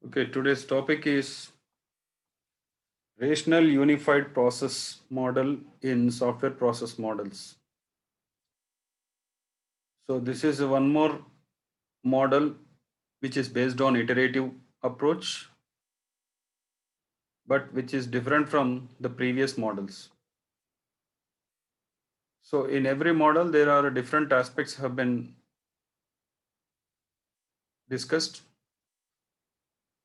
Okay, today's topic is rational unified process model in software process models. So this is one more model which is based on iterative approach, but which is different from the previous models. So in every model, there are different aspects have been discussed.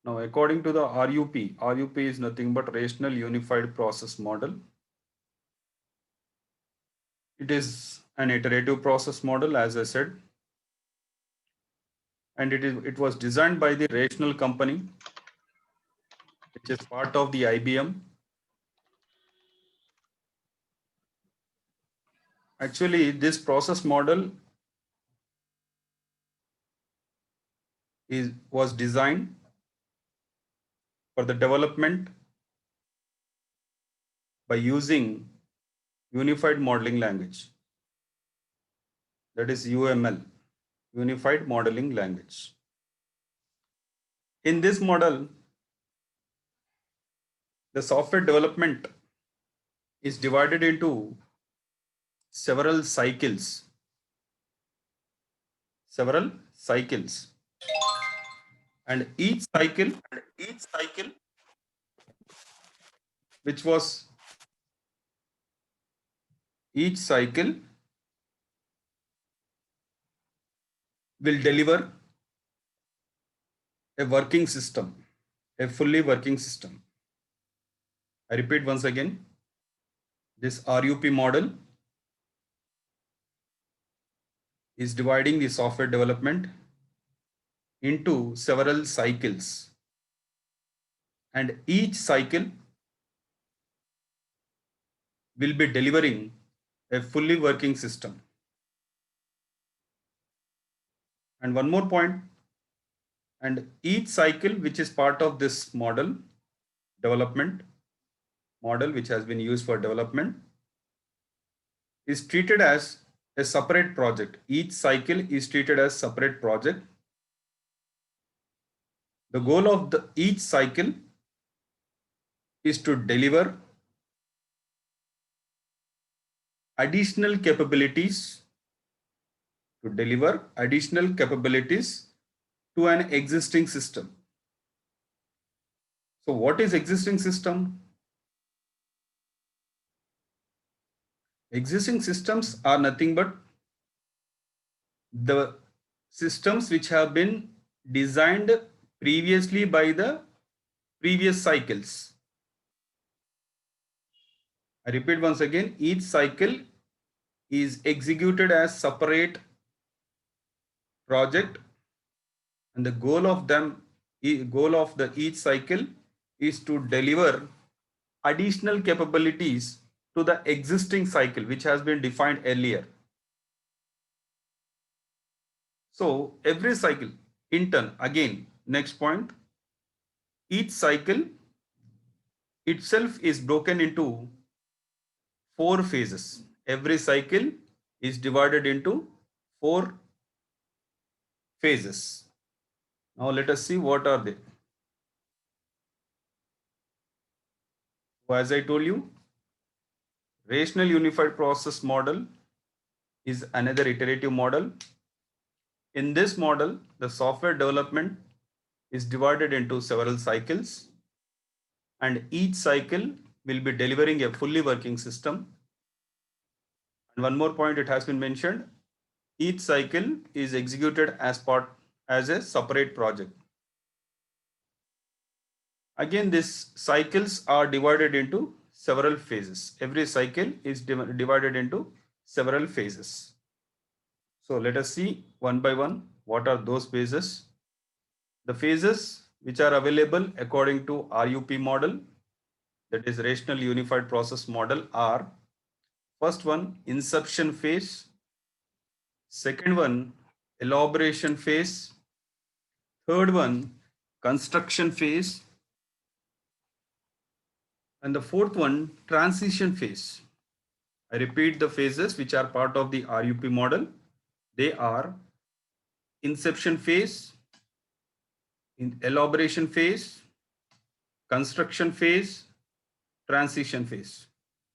Now, according to the RUP is nothing but rational unified process model. It is an iterative process model, as I said, and it was designed by the Rational company, which is part of the IBM. Actually, this process model was designed for the development by using unified modeling language, that is UML, unified modeling language. In this model, the software development is divided into several cycles, and each cycle which was each cycle will deliver a working system, a fully working system. I repeat once again, this RUP model is dividing the software development into several cycles, and each cycle will be delivering a fully working system. And one more point, and each cycle which is part of this model, development model which has been used for development, is treated as a separate project. Each cycle is treated as separate project. The goal of each cycle is to deliver additional capabilities to an existing system. So what is existing system? Existing systems are nothing but the systems which have been designed previously by the previous cycles. I repeat once again, each cycle is executed as separate project, and the goal of each cycle is to deliver additional capabilities to the existing cycle which has been defined earlier. So every cycle, in turn, again, next point, each cycle itself is broken into 4 phases. Every cycle is divided into 4 phases. Now let us see what are they. So as I told you, rational unified process model is another iterative model. In this model, the software development is divided into several cycles, and each cycle will be delivering a fully working system. And one more point, it has been mentioned, each cycle is executed as a separate project. Again, these cycles are divided into several phases. Every cycle is divided into several phases. So let us see one by one what are those phases. The phases which are available according to RUP model, that is Rational Unified Process Model, are: first one, inception phase; second one, elaboration phase; third one, construction phase; and the fourth one, transition phase. I repeat the phases which are part of the RUP model. They are inception phase, in elaboration phase, construction phase, transition phase.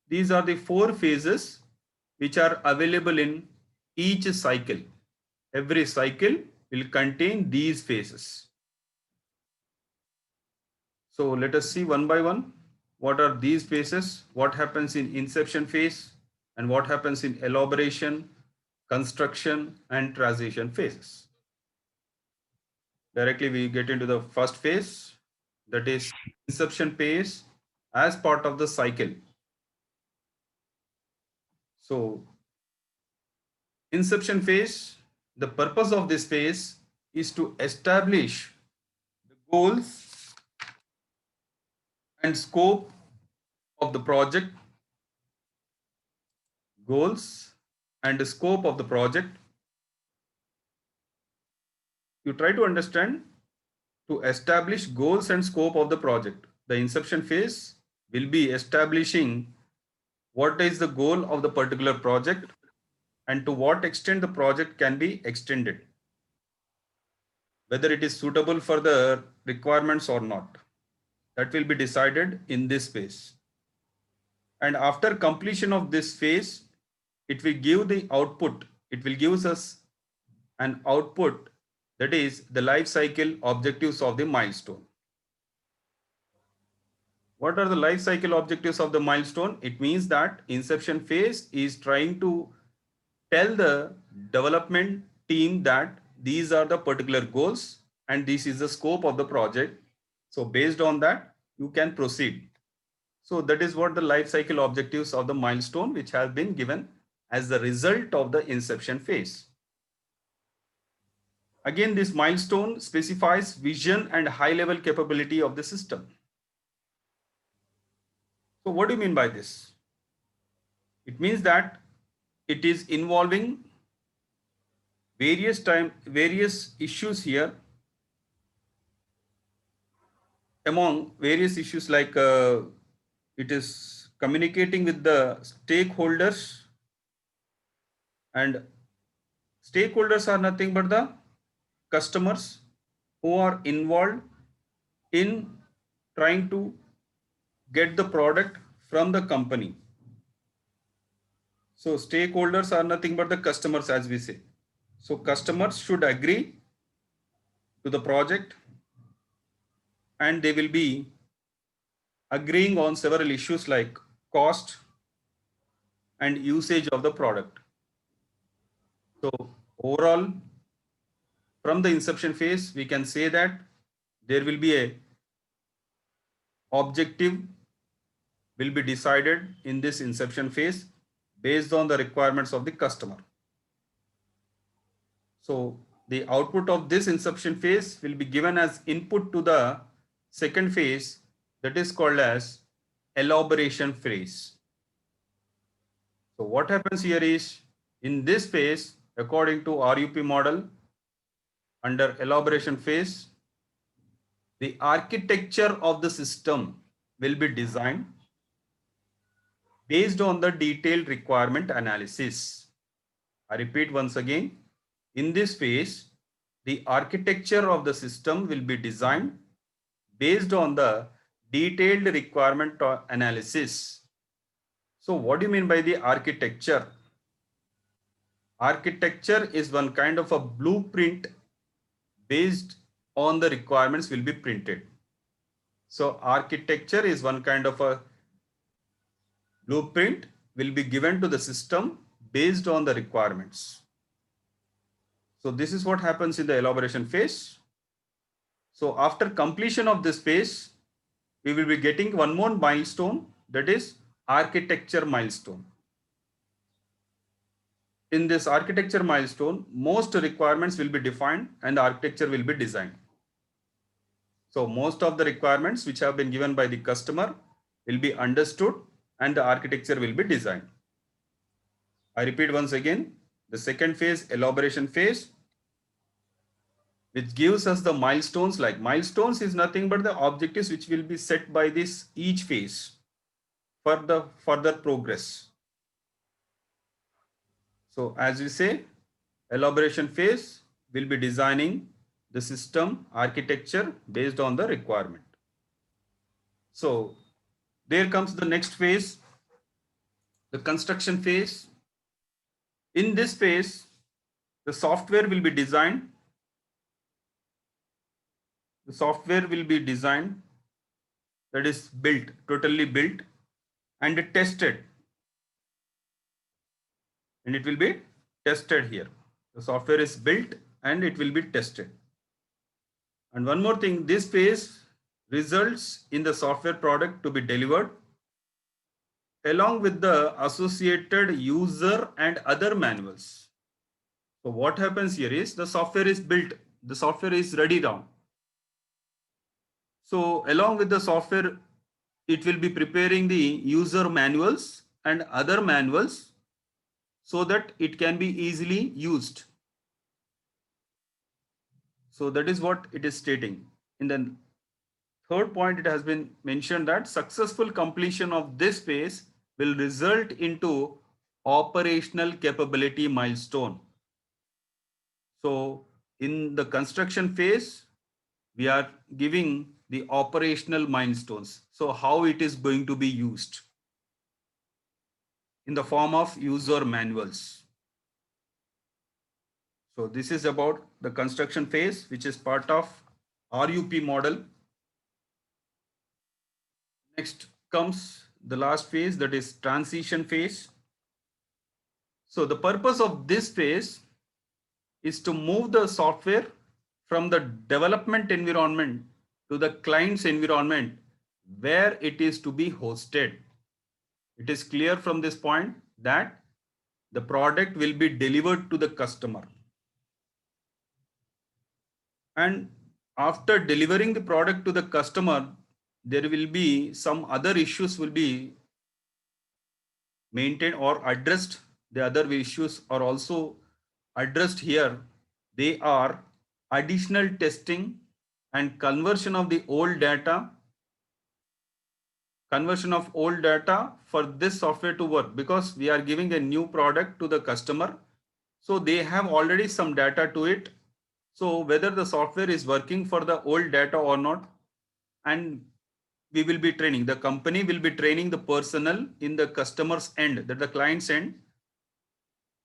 These are the 4 phases which are available in each cycle. Every cycle will contain these phases. So let us see one by one. What are these phases? What happens in inception phase and what happens in elaboration, construction and transition phases. Directly we get into the first phase, that is inception phase as part of the cycle. So inception phase, the purpose of this phase is to establish the goals and scope of the project, goals and the scope of the project. You try to understand, to establish goals and scope of the project. The inception phase will be establishing what is the goal of the particular project and to what extent the project can be extended, whether it is suitable for the requirements or not. That will be decided in this phase. And after completion of this phase, it will give the output. It will give us an output, that is the life cycle objectives of the milestone. What are the life cycle objectives of the milestone? It means that inception phase is trying to tell the development team that these are the particular goals and this is the scope of the project. So based on that, you can proceed. So that is what the life cycle objectives of the milestone, which has been given as the result of the inception phase. Again, this milestone specifies vision and high level capability of the system. So what do you mean by this? It means that it is involving various issues here. Among various issues, like it is communicating with the stakeholders, and stakeholders are nothing but the customers who are involved in trying to get the product from the company. So stakeholders are nothing but the customers, as we say. So customers should agree to the project and they will be agreeing on several issues like cost and usage of the product. So overall, from the inception phase, we can say that there will be a objective will be decided in this inception phase based on the requirements of the customer. So the output of this inception phase will be given as input to the second phase, that is called as elaboration phase. So what happens here is, in this phase, according to RUP model, under elaboration phase, the architecture of the system will be designed based on the detailed requirement analysis. I repeat once again, in this phase, the architecture of the system will be designed based on the detailed requirement analysis. So what do you mean by the architecture? Architecture is one kind of a blueprint based on the requirements will be printed. So architecture is one kind of a blueprint will be given to the system based on the requirements. So this is what happens in the elaboration phase. So after completion of this phase, we will be getting one more milestone, that is architecture milestone. In this architecture milestone, most requirements will be defined and the architecture will be designed. So most of the requirements which have been given by the customer will be understood and the architecture will be designed. I repeat once again, the second phase, elaboration phase, which gives us the milestones. Like milestones is nothing but the objectives which will be set by this each phase for the further progress. So as we say, elaboration phase will be designing the system architecture based on the requirement. So there comes the next phase, the construction phase. In this phase, the software will be designed. The software will be designed, that is built, totally built and tested. And it will be tested here. The software is built and it will be tested. And one more thing, this phase results in the software product to be delivered along with the associated user and other manuals. So what happens here is the software is built, the software is ready now. So along with the software, it will be preparing the user manuals and other manuals so that it can be easily used. So that is what it is stating. In the third point, it has been mentioned that successful completion of this phase will result into operational capability milestone. So in the construction phase, we are giving the operational milestones. So how it is going to be used in the form of user manuals. So this is about the construction phase, which is part of RUP model. Next comes the last phase, that is transition phase. So the purpose of this phase is to move the software from the development environment to the client's environment where it is to be hosted. It is clear from this point that the product will be delivered to the customer. And after delivering the product to the customer, there will be some other issues will be maintained or addressed. The other issues are also addressed here. They are additional testing and conversion of the old data, for this software to work, because we are giving a new product to the customer. So they have already some data to it. So whether the software is working for the old data or not, and we will be training, the company will be training the personnel in the customer's end, that the client's end.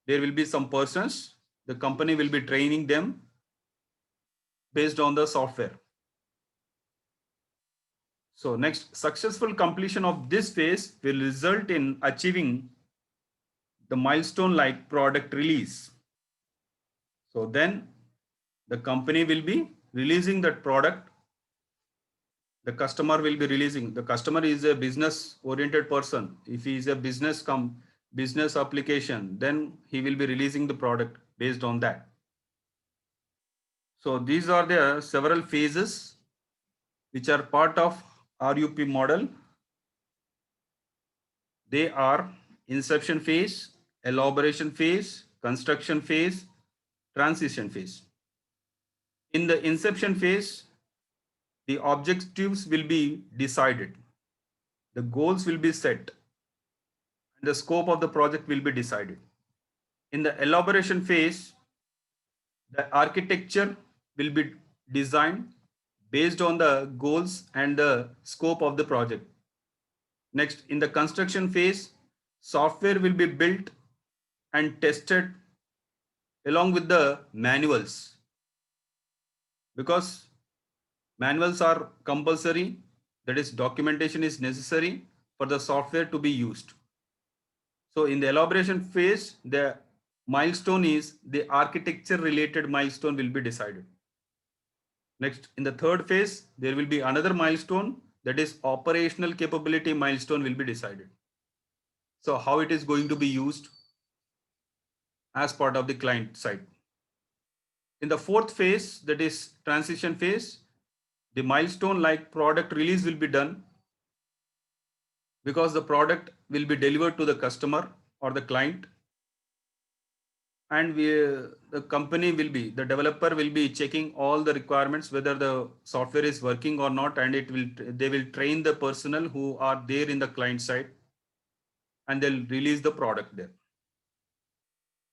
There will be some persons, the company will be training them based on the software. So next, successful completion of this phase will result in achieving the milestone like product release. So then the company will be releasing that product. The customer will be releasing. The customer is a business oriented person. If he is a business application, then he will be releasing the product based on that. So these are the several phases which are part of RUP model. They are inception phase, elaboration phase, construction phase, transition phase. In the inception phase, the objectives will be decided, the goals will be set, and the scope of the project will be decided. In the elaboration phase, the architecture will be designed based on the goals and the scope of the project. Next, in the construction phase, software will be built and tested along with the manuals, because manuals are compulsory, that is documentation is necessary for the software to be used. So in the elaboration phase, the milestone is the architecture related milestone will be decided. Next, in the third phase, there will be another milestone, that is operational capability milestone will be decided. So how it is going to be used as part of the client side. In the fourth phase, that is transition phase, the milestone like product release will be done, because the product will be delivered to the customer or the client, and the company will be, the developer will be checking all the requirements whether the software is working or not, and they will train the personnel who are there in the client side, and they'll release the product there.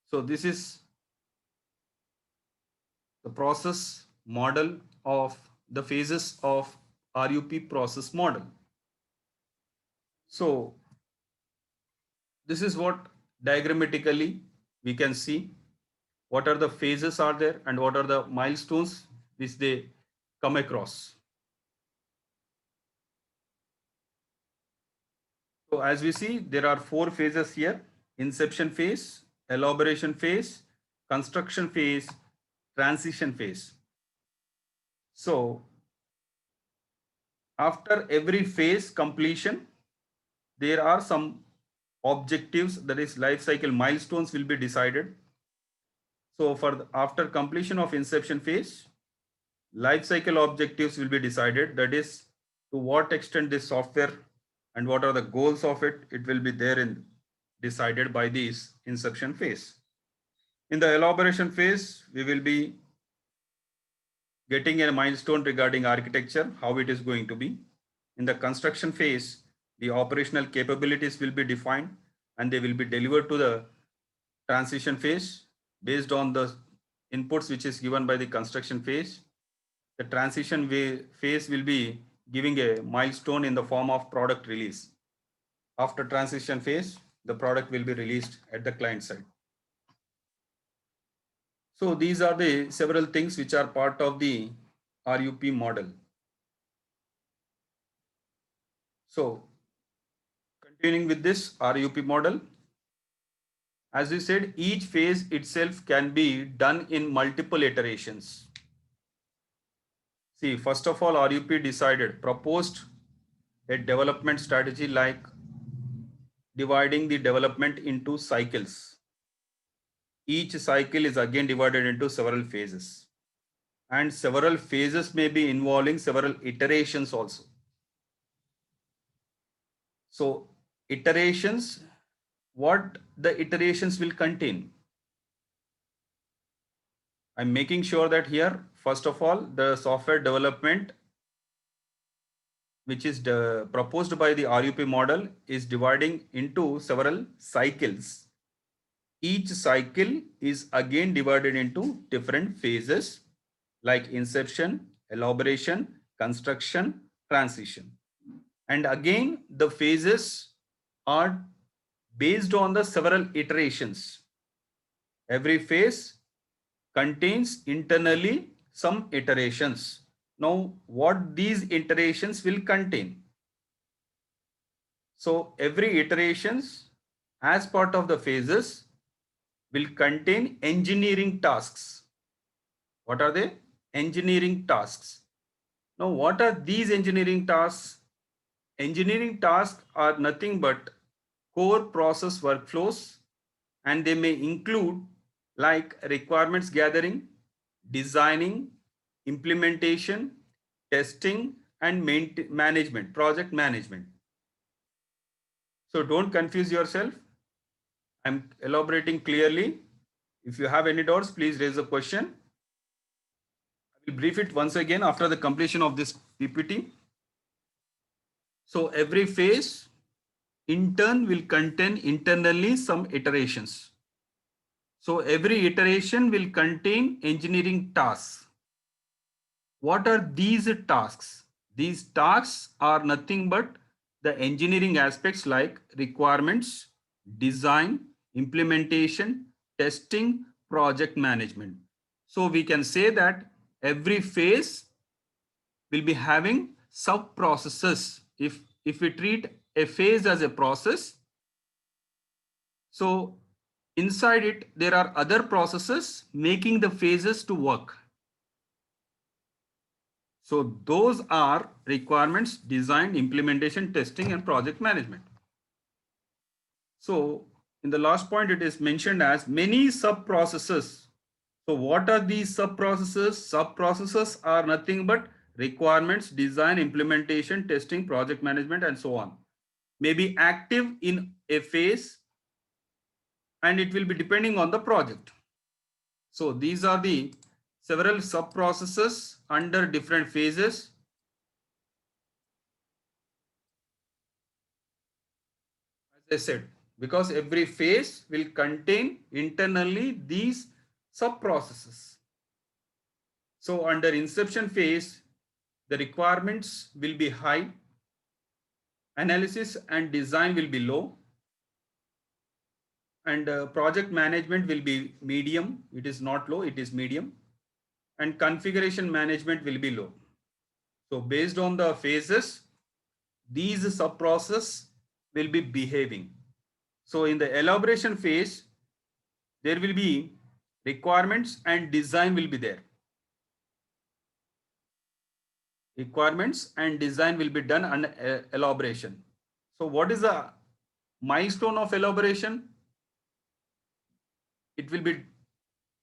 So this is the process model of the phases of RUP process model. So this is what diagrammatically we can see what are the phases are there and what are the milestones which they come across. So as we see, there are 4 phases here: inception phase, elaboration phase, construction phase, transition phase. So after every phase completion, there are some objectives, that is life cycle milestones will be decided. So after completion of inception phase, life cycle objectives will be decided, that is to what extent this software and what are the goals of it, it will be there in decided by this inception phase. In the elaboration phase, we will be getting a milestone regarding architecture, how it is going to be. In the construction phase, the operational capabilities will be defined and they will be delivered to the transition phase based on the inputs which is given by the construction phase. The transition phase will be giving a milestone in the form of product release. After transition phase, the product will be released at the client side. So these are the several things which are part of the RUP model. So continuing with this RUP model, as we said, each phase itself can be done in multiple iterations. See, first of all, RUP proposed a development strategy like dividing the development into cycles. Each cycle is again divided into several phases, and several phases may be involving several iterations also. So iterations, what the iterations will contain? I'm making sure that here, first of all, the software development which is proposed by the RUP model is dividing into several cycles. Each cycle is again divided into different phases like inception, elaboration, construction, transition. And again, the phases are based on the several iterations. Every phase contains internally some iterations. Now, what these iterations will contain? So, every iterations as part of the phases will contain engineering tasks. What are they? Engineering tasks. Now, what are these engineering tasks? Engineering tasks are nothing but core process workflows, and they may include like requirements gathering, designing, implementation, testing, and management, project management. So don't confuse yourself. I'm elaborating clearly. If you have any doubts, please raise a question. I will brief it once again after the completion of this PPT. So every phase in turn will contain internally some iterations. So every iteration will contain engineering tasks. What are these tasks? These tasks are nothing but the engineering aspects like requirements, design, implementation, testing, project management. So we can say that every phase will be having sub processes. If we treat a phase as a process, so inside it, there are other processes making the phases to work. So those are requirements, design, implementation, testing, and project management. So in the last point, it is mentioned as many sub-processes. So what are these sub-processes? Sub-processes are nothing but requirements, design, implementation, testing, project management, and so on. May be active in a phase, and it will be depending on the project. So these are the several sub-processes under different phases. As I said, because every phase will contain internally these sub-processes. So under inception phase, the requirements will be high, analysis and design will be low, and project management will be medium. It is not low, it is medium, and configuration management will be low. So based on the phases, these sub-process will be behaving. So in the elaboration phase, there will be requirements and design will be there. Requirements and design will be done on elaboration. So what is the milestone of elaboration? It will be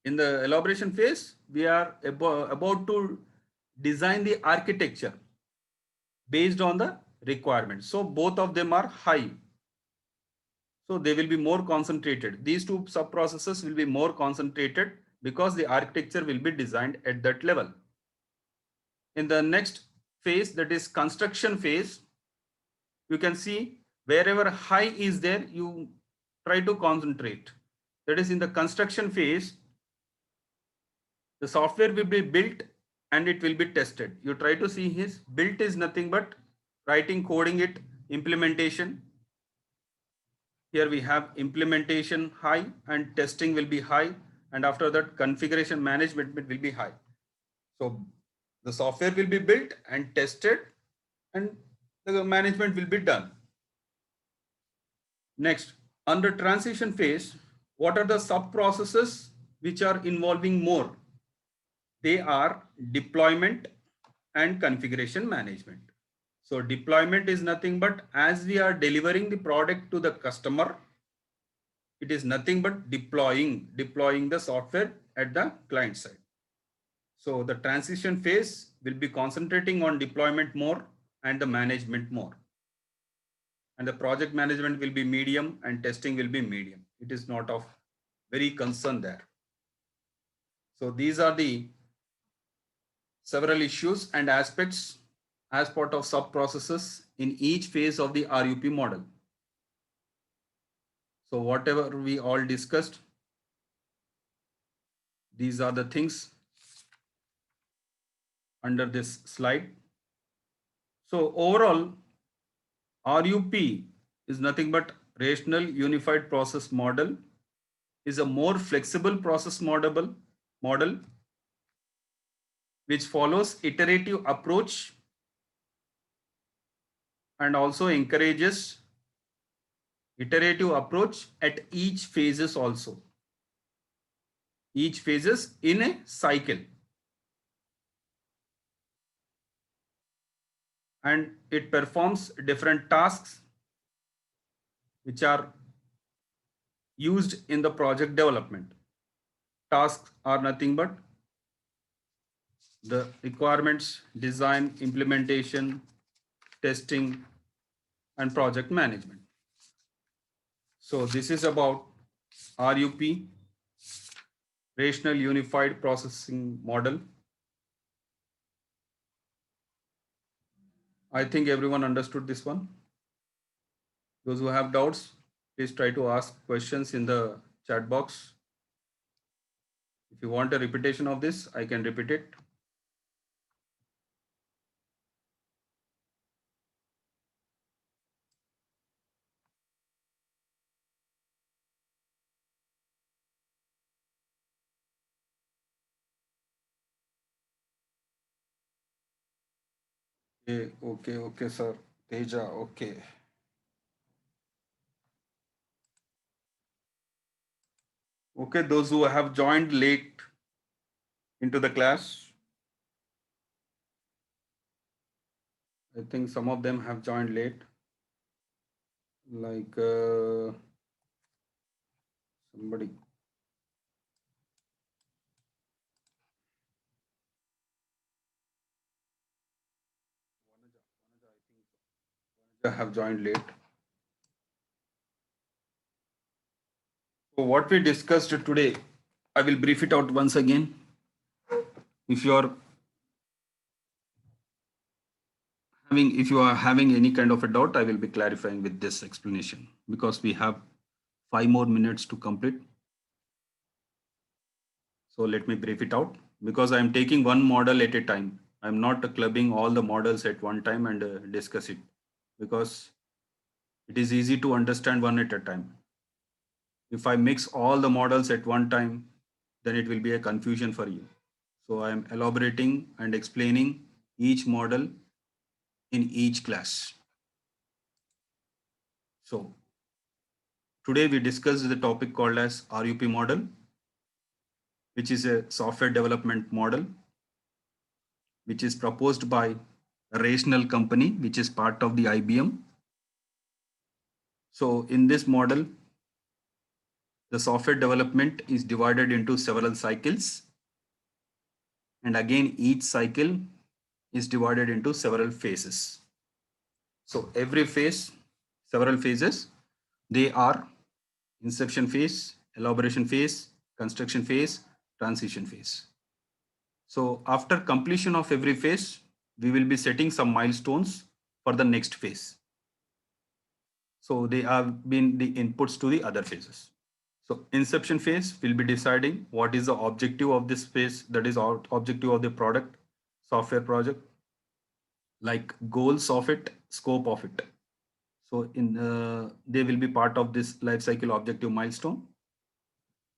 in the elaboration phase, we are about to design the architecture based on the requirements. So both of them are high. So they will be more concentrated. These two sub-processes will be more concentrated because the architecture will be designed at that level. In the next phase, that is construction phase, you can see wherever high is there, you try to concentrate. That is in the construction phase, the software will be built and it will be tested. You try to see his built is nothing but writing, coding it, implementation. Here we have implementation high and testing will be high. And after that, configuration management will be high. So the software will be built and tested and the management will be done. Next, under transition phase, what are the sub processes which are involving more? They are deployment and configuration management. So deployment is nothing but as we are delivering the product to the customer, it is nothing but deploying the software at the client side. So the transition phase will be concentrating on deployment more and the management more. And the project management will be medium and testing will be medium. It is not of very concern there. So these are the several issues and aspects as part of sub-processes in each phase of the RUP model. So whatever we all discussed, these are the things under this slide. So overall, RUP is nothing but rational unified process model, is a more flexible process model which follows iterative approach and also encourages iterative approach at each phases also. Each phases in a cycle. And it performs different tasks which are used in the project development. Tasks are nothing but the requirements, design, implementation, testing, and project management. So this is about RUP, Rational Unified Processing Model. I think everyone understood this one. Those who have doubts, please try to ask questions in the chat box. If you want a repetition of this, I can repeat it. Okay, sir. Teja, okay. Okay, those who have joined late into the class, I think some of them have joined late. Like somebody. Have joined late. So what we discussed today, I will brief it out once again. If you are having any kind of a doubt, I will be clarifying with this explanation because we have 5 more minutes to complete. So let me brief it out. because I'm taking one model at a time. I'm not clubbing all the models at one time and discuss it, because it is easy to understand one at a time. If I mix all the models at one time, then it will be a confusion for you. So I am elaborating and explaining each model in each class. So today we discussed the topic called as RUP model, which is a software development model, which is proposed by a Rational company, which is part of the IBM. So in this model, the software development is divided into several cycles. And again, each cycle is divided into several phases. So every phase, several phases, they are inception phase, elaboration phase, construction phase, transition phase. So after completion of every phase, we will be setting some milestones for the next phase. So they have been the inputs to the other phases. So inception phase will be deciding what is the objective of this phase, that is objective of the product, software project, like goals of it, scope of it. So they will be part of this life cycle objective milestone.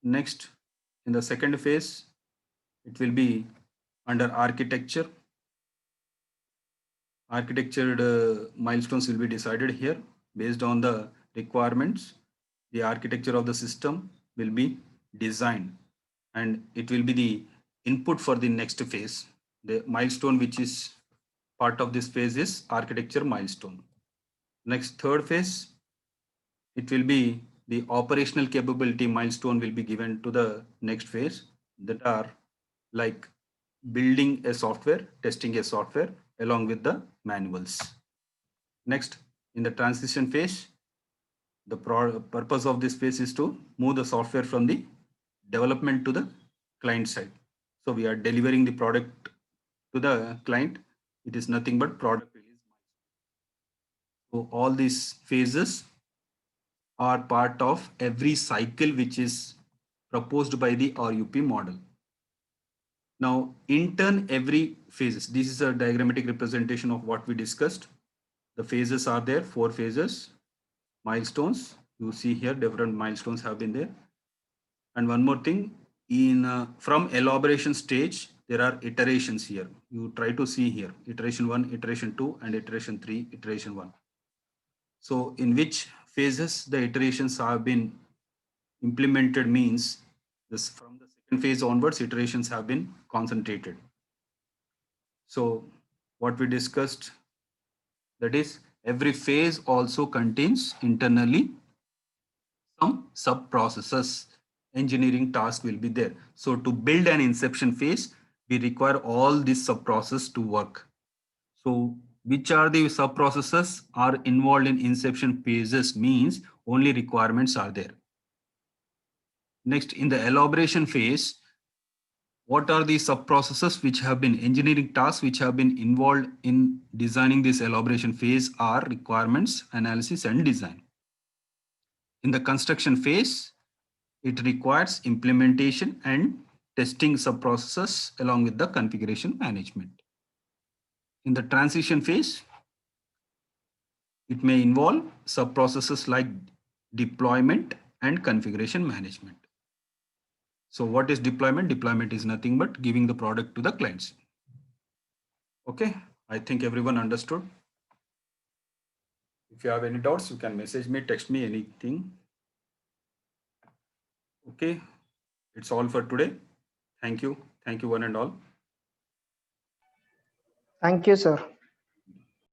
Next, in the second phase, it will be under architecture. Architecture milestones will be decided here based on the requirements. The architecture of the system will be designed, and it will be the input for the next phase. The milestone which is part of this phase is architecture milestone. Next, third phase, it will be the operational capability milestone will be given to the next phase, that are like building a software, testing a software along with the manuals. Next, in the transition phase, the purpose of this phase is to move the software from the development to the client side. So we are delivering the product to the client. It is nothing but product release. So all these phases are part of every cycle which is proposed by the RUP model. Now, in turn, every phases, this is a diagrammatic representation of what we discussed. The phases are there, 4 phases, milestones. You see here, different milestones have been there. And one more thing, from elaboration stage, there are iterations here. You try to see here, iteration 1, iteration 2, and iteration 3, iteration 1. So in which phases the iterations have been implemented means this, from the second phase onwards, iterations have been concentrated. So what we discussed, that is every phase also contains internally some sub processes. Engineering task will be there. So to build an inception phase, we require all these sub processes to work. So which are the sub processes are involved in inception phases means only requirements are there. Next, in the elaboration phase, what are the sub processes which have been engineering tasks which have been involved in designing this elaboration phase are requirements, analysis, and design. In the construction phase, it requires implementation and testing sub processes along with the configuration management. In the transition phase, it may involve sub processes like deployment and configuration management. So what is deployment? Deployment is nothing but giving the product to the clients. Okay, I think everyone understood. If you have any doubts, you can message me, text me, anything. Okay, it's all for today. Thank you. Thank you one and all. Thank you, sir.